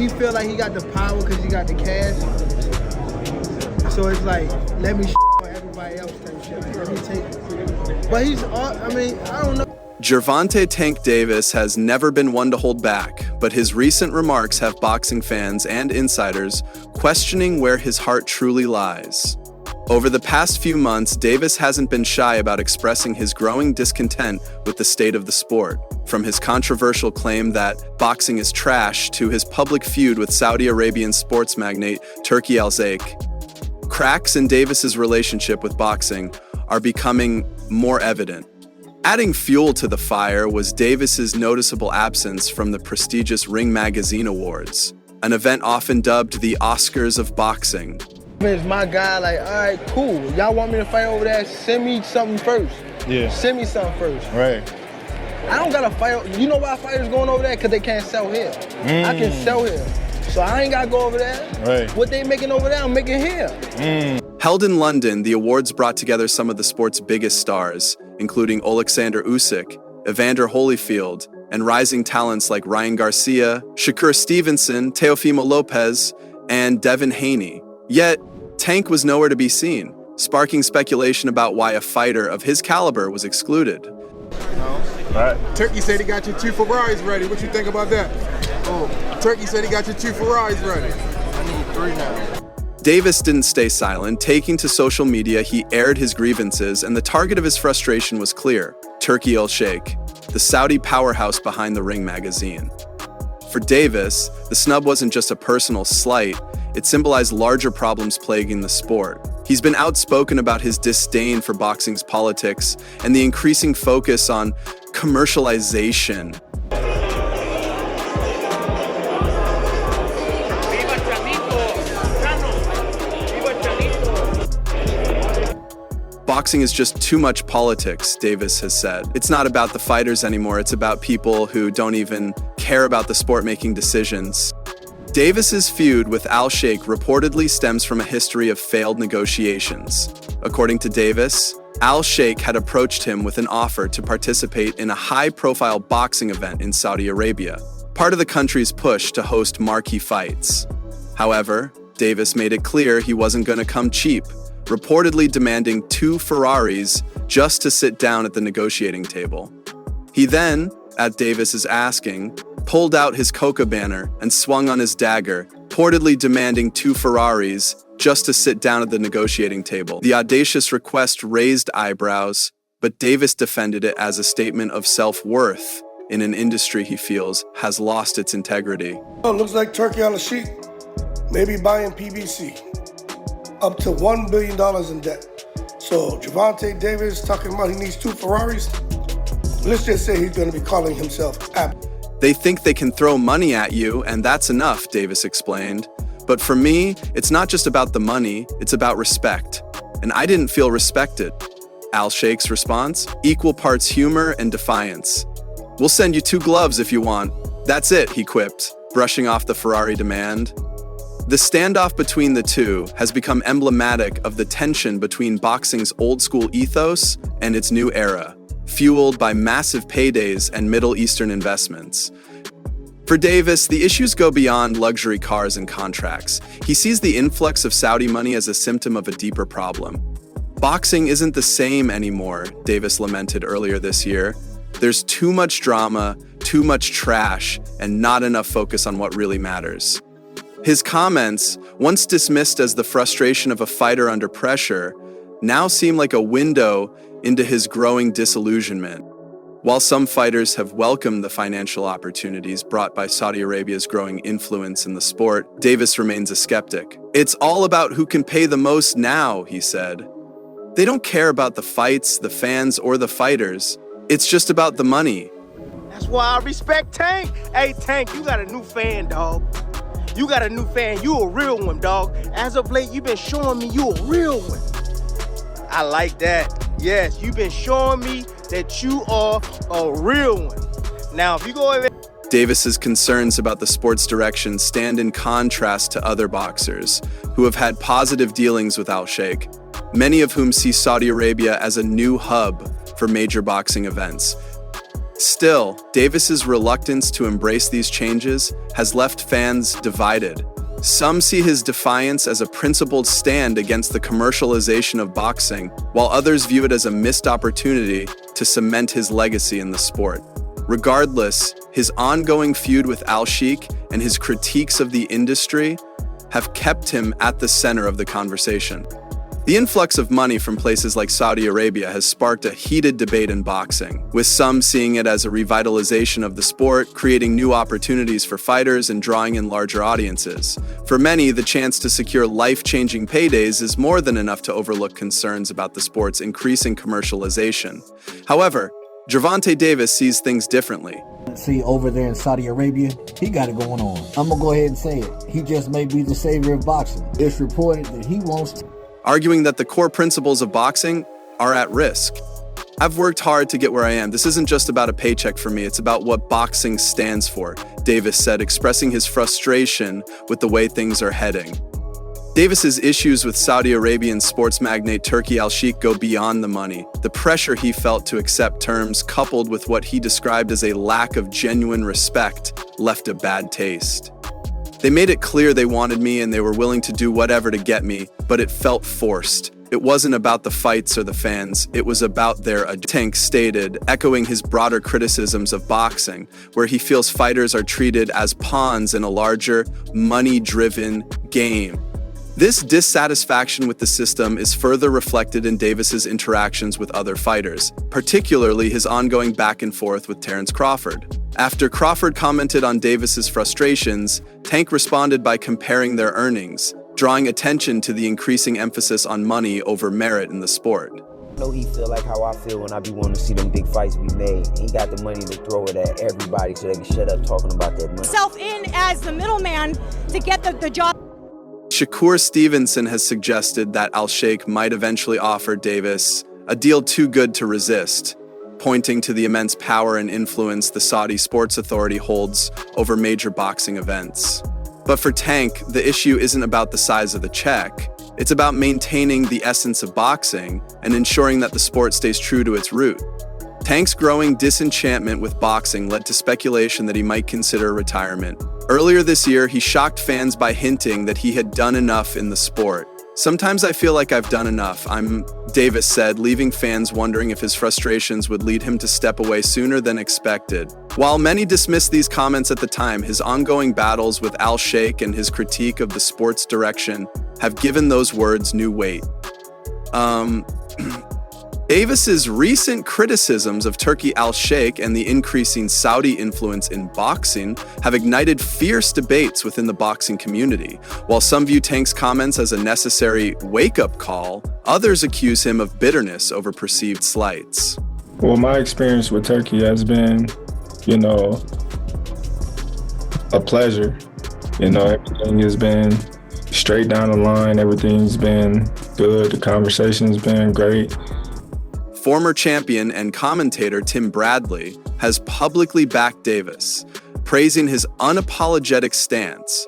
he feel like he got the power because he got the cash. So it's like, let me on everybody else type shit. Like, let me take it. But he's, I mean, I don't know. Gervonta Tank Davis has never been one to hold back, but his recent remarks have boxing fans and insiders questioning where his heart truly lies. Over the past few months, Davis hasn't been shy about expressing his growing discontent with the state of the sport, from his controversial claim that boxing is trash to his public feud with Saudi Arabian sports magnate Turki Alalshikh. Cracks in Davis's relationship with boxing are becoming more evident. Adding fuel to the fire was Davis's noticeable absence from the prestigious Ring Magazine Awards, an event often dubbed the Oscars of boxing. It's my guy, like, all right, cool. Y'all want me to fight over there? Send me something first. Yeah. Send me something first. Right. I don't gotta fight. You know why fighters going over there? Because they can't sell here. I can sell here. So I ain't gotta go over there. Right. What they making over there, I'm making here. Held in London, the awards brought together some of the sport's biggest stars, including Alexander Usyk, Evander Holyfield, and rising talents like Ryan Garcia, Shakur Stevenson, Teofimo Lopez, and Devin Haney. Yet, Tank was nowhere to be seen, sparking speculation about why a fighter of his caliber was excluded. Right. Turkey said he got your 2 Ferraris ready. What you think about that? Oh, Turkey said he got your 2 Ferraris ready. I need 3 now. Davis didn't stay silent. Taking to social media, he aired his grievances, and the target of his frustration was clear: Turki Alalshikh, the Saudi powerhouse behind the Ring magazine. For Davis, the snub wasn't just a personal slight, it symbolized larger problems plaguing the sport. He's been outspoken about his disdain for boxing's politics and the increasing focus on commercialization. Boxing is just too much politics, Davis has said. It's not about the fighters anymore, it's about people who don't even care about the sport making decisions. Davis's feud with Alalshikh reportedly stems from a history of failed negotiations. According to Davis, Alalshikh had approached him with an offer to participate in a high-profile boxing event in Saudi Arabia, part of the country's push to host marquee fights. However, Davis made it clear he wasn't going to come cheap, reportedly demanding 2 Ferraris just to sit down at the negotiating table. He then, at Davis's asking, pulled out his coca banner and swung on his dagger, reportedly demanding 2 Ferraris just to sit down at the negotiating table. The audacious request raised eyebrows, but Davis defended it as a statement of self-worth in an industry he feels has lost its integrity. It looks like Turki Alalshikh may be buying PBC. Up to $1 billion in debt. So Gervonta Davis talking about he needs 2 Ferraris. Let's just say he's going to be calling himself Apple. They think they can throw money at you, and that's enough, Davis explained. But for me, it's not just about the money, it's about respect. And I didn't feel respected. Alalshikh's response? Equal parts humor and defiance. We'll send you 2 gloves if you want. That's it, he quipped, brushing off the Ferrari demand. The standoff between the two has become emblematic of the tension between boxing's old-school ethos and its new era, fueled by massive paydays and Middle Eastern investments. For Davis, the issues go beyond luxury cars and contracts. He sees the influx of Saudi money as a symptom of a deeper problem. Boxing isn't the same anymore, Davis lamented earlier this year. There's too much drama, too much trash, and not enough focus on what really matters. His comments, once dismissed as the frustration of a fighter under pressure, now seem like a window into his growing disillusionment. While some fighters have welcomed the financial opportunities brought by Saudi Arabia's growing influence in the sport, Davis remains a skeptic. It's all about who can pay the most now, he said. They don't care about the fights, the fans, or the fighters. It's just about the money. That's why I respect Tank. Hey, Tank, you got a new fan, dog. You got a new fan. You a real one, dog. As of late, you've been showing me you a real one. I like that. Yes, you've been showing me that you are a real one. Now, if you go over... Davis's concerns about the sport's direction stand in contrast to other boxers who have had positive dealings with Alalshikh, many of whom see Saudi Arabia as a new hub for major boxing events. Still, Davis's reluctance to embrace these changes has left fans divided. Some see his defiance as a principled stand against the commercialization of boxing, while others view it as a missed opportunity to cement his legacy in the sport. Regardless, his ongoing feud with Al-Sheikh and his critiques of the industry have kept him at the center of the conversation. The influx of money from places like Saudi Arabia has sparked a heated debate in boxing, with some seeing it as a revitalization of the sport, creating new opportunities for fighters and drawing in larger audiences. For many, the chance to secure life-changing paydays is more than enough to overlook concerns about the sport's increasing commercialization. However, Gervonta Davis sees things differently. See, over there in Saudi Arabia, he got it going on. I'm gonna go ahead and say it. He just may be the savior of boxing. It's reported that he wants to, arguing that the core principles of boxing are at risk. I've worked hard to get where I am. This isn't just about a paycheck for me, it's about what boxing stands for, Davis said, expressing his frustration with the way things are heading. Davis's issues with Saudi Arabian sports magnate Turki Alalshikh go beyond the money. The pressure he felt to accept terms, coupled with what he described as a lack of genuine respect, left a bad taste. They made it clear they wanted me and they were willing to do whatever to get me, but it felt forced. It wasn't about the fights or the fans, it was about their agenda, Tank stated, echoing his broader criticisms of boxing, where he feels fighters are treated as pawns in a larger, money-driven game. This dissatisfaction with the system is further reflected in Davis's interactions with other fighters, particularly his ongoing back and forth with Terence Crawford. After Crawford commented on Davis's frustrations, Tank responded by comparing their earnings, drawing attention to the increasing emphasis on money over merit in the sport. I know he feel like how I feel when I be wanting to see them big fights be made. He got the money to throw it at everybody so they can shut up talking about that money. Self in as the middleman to get the job. Shakur Stevenson has suggested that Al-Sheikh might eventually offer Davis a deal too good to resist, pointing to the immense power and influence the Saudi Sports Authority holds over major boxing events. But for Tank, the issue isn't about the size of the check. It's about maintaining the essence of boxing and ensuring that the sport stays true to its root. Tank's growing disenchantment with boxing led to speculation that he might consider retirement. Earlier this year, he shocked fans by hinting that he had done enough in the sport. "Sometimes I feel like I've done enough," Davis said, leaving fans wondering if his frustrations would lead him to step away sooner than expected. While many dismissed these comments at the time, his ongoing battles with Al-Sheikh and his critique of the sport's direction have given those words new weight. Davis's recent criticisms of Turki Alalshikh and the increasing Saudi influence in boxing have ignited fierce debates within the boxing community. While some view Tank's comments as a necessary wake-up call, others accuse him of bitterness over perceived slights. Well, my experience with Turki has been, a pleasure. Everything has been straight down the line. Everything's been good. The conversation's been great. Former champion and commentator Tim Bradley has publicly backed Davis, praising his unapologetic stance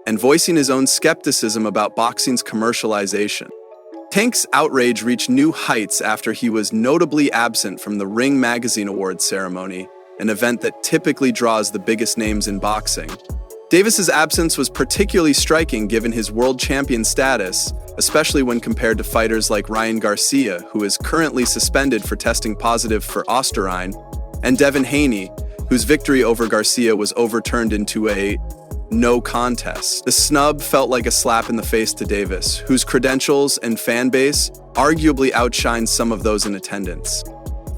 and voicing his own skepticism about boxing's commercialization. Tank's outrage reached new heights after he was notably absent from the Ring Magazine Awards ceremony, an event that typically draws the biggest names in boxing. Davis's absence was particularly striking given his world champion status, especially when compared to fighters like Ryan Garcia, who is currently suspended for testing positive for Osterine, and Devin Haney, whose victory over Garcia was overturned into a no contest. The snub felt like a slap in the face to Davis, whose credentials and fan base arguably outshined some of those in attendance.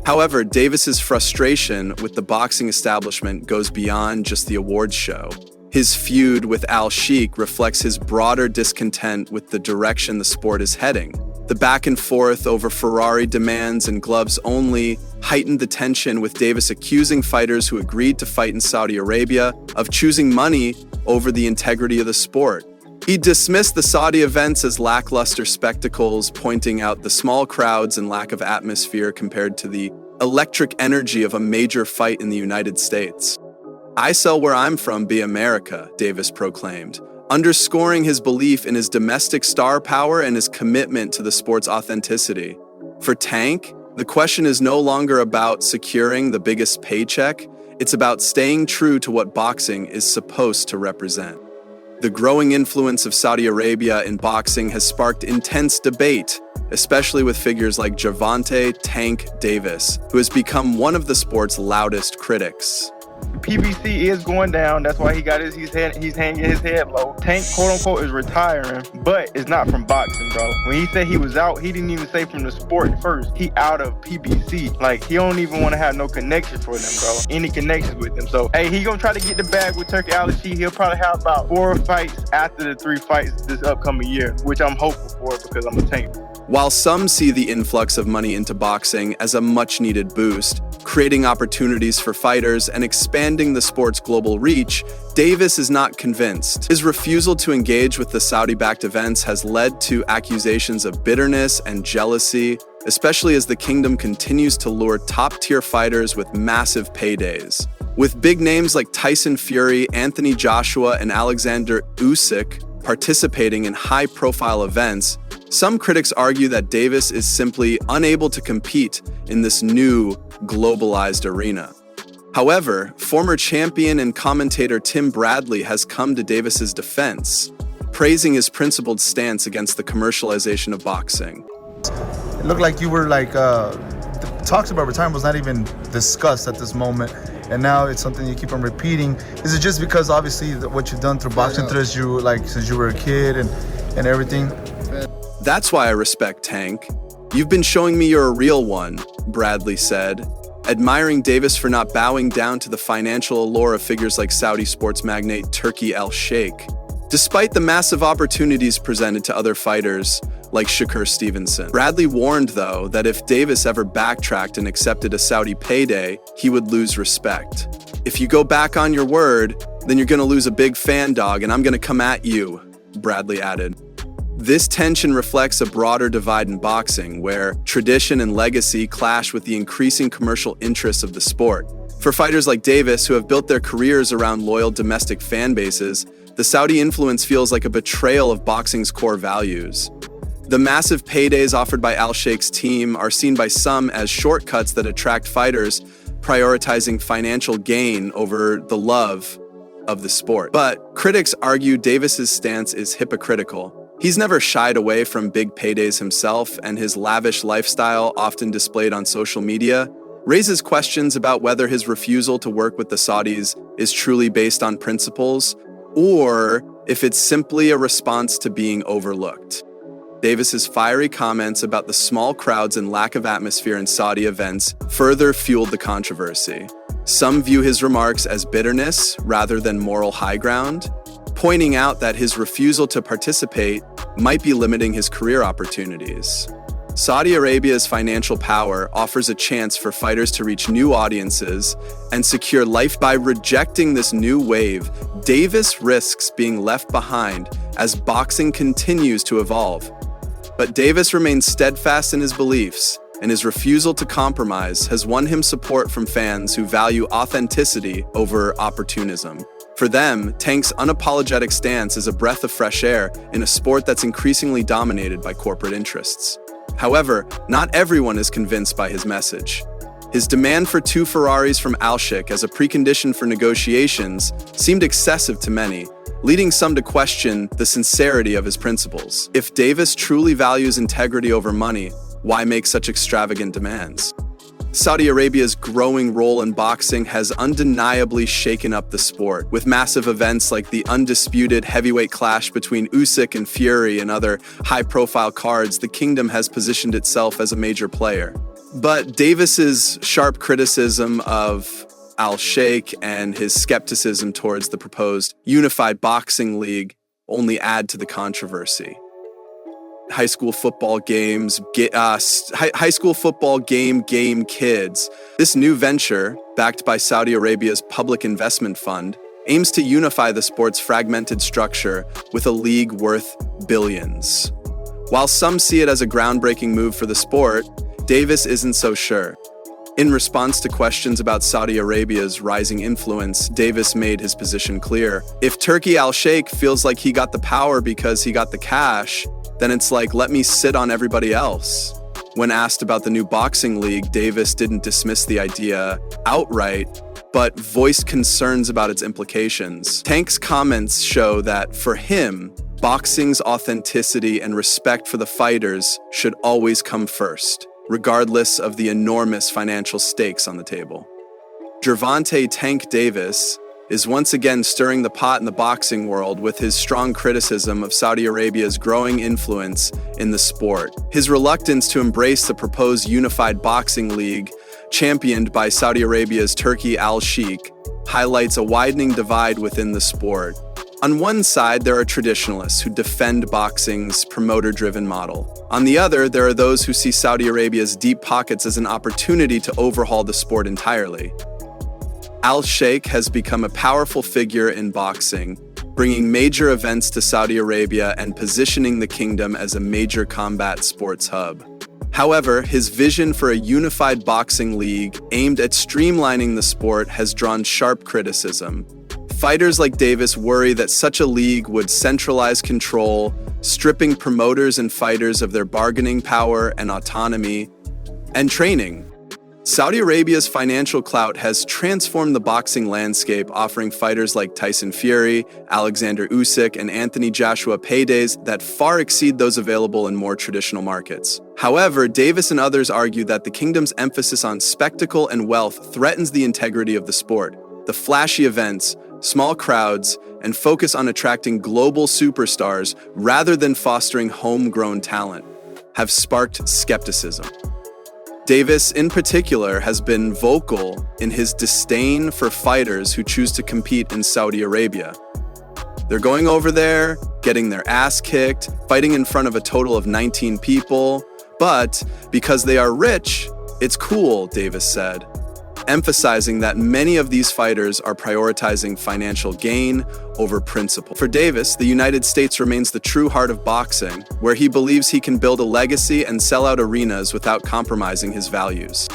However, Davis's frustration with the boxing establishment goes beyond just the awards show. His feud with Al-Sheikh reflects his broader discontent with the direction the sport is heading. The back and forth over Ferrari demands and gloves only heightened the tension, with Davis accusing fighters who agreed to fight in Saudi Arabia of choosing money over the integrity of the sport. He dismissed the Saudi events as lackluster spectacles, pointing out the small crowds and lack of atmosphere compared to the electric energy of a major fight in the United States. "I sell where I'm from, be America," Davis proclaimed, underscoring his belief in his domestic star power and his commitment to the sport's authenticity. For Tank, The question is no longer about securing the biggest paycheck, it's about staying true to what boxing is supposed to represent. The growing influence of Saudi Arabia in boxing has sparked intense debate, especially with figures like Gervonta "Tank" Davis, who has become one of the sport's loudest critics. PBC is going down. That's why he's hanging his head low. Tank, quote unquote, is retiring, but it's not from boxing, bro. When he said he was out, he didn't even say from the sport first. He out of PBC. Like, he don't even want to have no connection for them, bro. Any connections with them. So, hey, he gonna try to get the bag with Turki Alalshikh. He'll probably have about 4 fights after the 3 fights this upcoming year, which I'm hopeful for because I'm a Tank. While some see the influx of money into boxing as a much-needed boost, creating opportunities for fighters and expanding the sport's global reach, Davis is not convinced. His refusal to engage with the Saudi-backed events has led to accusations of bitterness and jealousy, especially as the kingdom continues to lure top-tier fighters with massive paydays. With big names like Tyson Fury, Anthony Joshua, and Alexander Usyk participating in high-profile events, some critics argue that Davis is simply unable to compete in this new, globalized arena. However, former champion and commentator Tim Bradley has come to Davis's defense, praising his principled stance against the commercialization of boxing. It looked like you were talks about retirement was not even discussed at this moment, and now it's something you keep on repeating. Is it just because obviously what you've done through boxing since you were a kid and everything? That's why I respect Tank. You've been showing me you're a real one, Bradley said, admiring Davis for not bowing down to the financial allure of figures like Saudi sports magnate Turki Alalshikh. Despite the massive opportunities presented to other fighters like Shakur Stevenson, Bradley warned, though, that if Davis ever backtracked and accepted a Saudi payday, he would lose respect. If you go back on your word, then you're going to lose a big fan, dog, and I'm going to come at you, Bradley added. This tension reflects a broader divide in boxing, where tradition and legacy clash with the increasing commercial interests of the sport. For fighters like Davis, who have built their careers around loyal domestic fan bases, the Saudi influence feels like a betrayal of boxing's core values. The massive paydays offered by Al-Sheikh's team are seen by some as shortcuts that attract fighters, prioritizing financial gain over the love of the sport. But critics argue Davis's stance is hypocritical. He's never shied away from big paydays himself, and his lavish lifestyle, often displayed on social media, raises questions about whether his refusal to work with the Saudis is truly based on principles, or if it's simply a response to being overlooked. Davis's fiery comments about the small crowds and lack of atmosphere in Saudi events further fueled the controversy. Some view his remarks as bitterness rather than moral high ground, pointing out that his refusal to participate might be limiting his career opportunities. Saudi Arabia's financial power offers a chance for fighters to reach new audiences and secure life. By rejecting this new wave, Davis risks being left behind as boxing continues to evolve. But Davis remains steadfast in his beliefs, and his refusal to compromise has won him support from fans who value authenticity over opportunism. For them, Tank's unapologetic stance is a breath of fresh air in a sport that's increasingly dominated by corporate interests. However, not everyone is convinced by his message. His demand for 2 Ferraris from Alalshikh as a precondition for negotiations seemed excessive to many, leading some to question the sincerity of his principles. If Davis truly values integrity over money, why make such extravagant demands? Saudi Arabia's growing role in boxing has undeniably shaken up the sport, with massive events like the undisputed heavyweight clash between Usyk and Fury and other high-profile cards. The kingdom has positioned itself as a major player. But Davis's sharp criticism of Al-Sheikh and his skepticism towards the proposed unified boxing league only add to the controversy. High school football game kids. This new venture, backed by Saudi Arabia's public investment fund, aims to unify the sport's fragmented structure with a league worth billions. While some see it as a groundbreaking move for the sport, Davis isn't so sure. In response to questions about Saudi Arabia's rising influence, Davis made his position clear. If Turki Alalshikh feels like he got the power because he got the cash, then it's like, let me sit on everybody else. When asked about the new boxing league, Davis didn't dismiss the idea outright, but voiced concerns about its implications. Tank's comments show that, for him, boxing's authenticity and respect for the fighters should always come first, regardless of the enormous financial stakes on the table. Gervonta "Tank" Davis is once again stirring the pot in the boxing world with his strong criticism of Saudi Arabia's growing influence in the sport. His reluctance to embrace the proposed unified boxing league, championed by Saudi Arabia's Turki Alalshikh, highlights a widening divide within the sport. On one side, there are traditionalists who defend boxing's promoter-driven model. On the other, there are those who see Saudi Arabia's deep pockets as an opportunity to overhaul the sport entirely. Al-Sheikh has become a powerful figure in boxing, bringing major events to Saudi Arabia and positioning the kingdom as a major combat sports hub. However, his vision for a unified boxing league aimed at streamlining the sport has drawn sharp criticism. Fighters like Davis worry that such a league would centralize control, stripping promoters and fighters of their bargaining power and autonomy, and training. Saudi Arabia's financial clout has transformed the boxing landscape, offering fighters like Tyson Fury, Alexander Usyk, and Anthony Joshua paydays that far exceed those available in more traditional markets. However, Davis and others argue that the kingdom's emphasis on spectacle and wealth threatens the integrity of the sport. The flashy events, small crowds, and focus on attracting global superstars rather than fostering homegrown talent have sparked skepticism. Davis, in particular, has been vocal in his disdain for fighters who choose to compete in Saudi Arabia. They're going over there, getting their ass kicked, fighting in front of a total of 19 people, but because they are rich, it's cool, Davis said, emphasizing that many of these fighters are prioritizing financial gain over principle. For Davis, the United States remains the true heart of boxing, where he believes he can build a legacy and sell out arenas without compromising his values.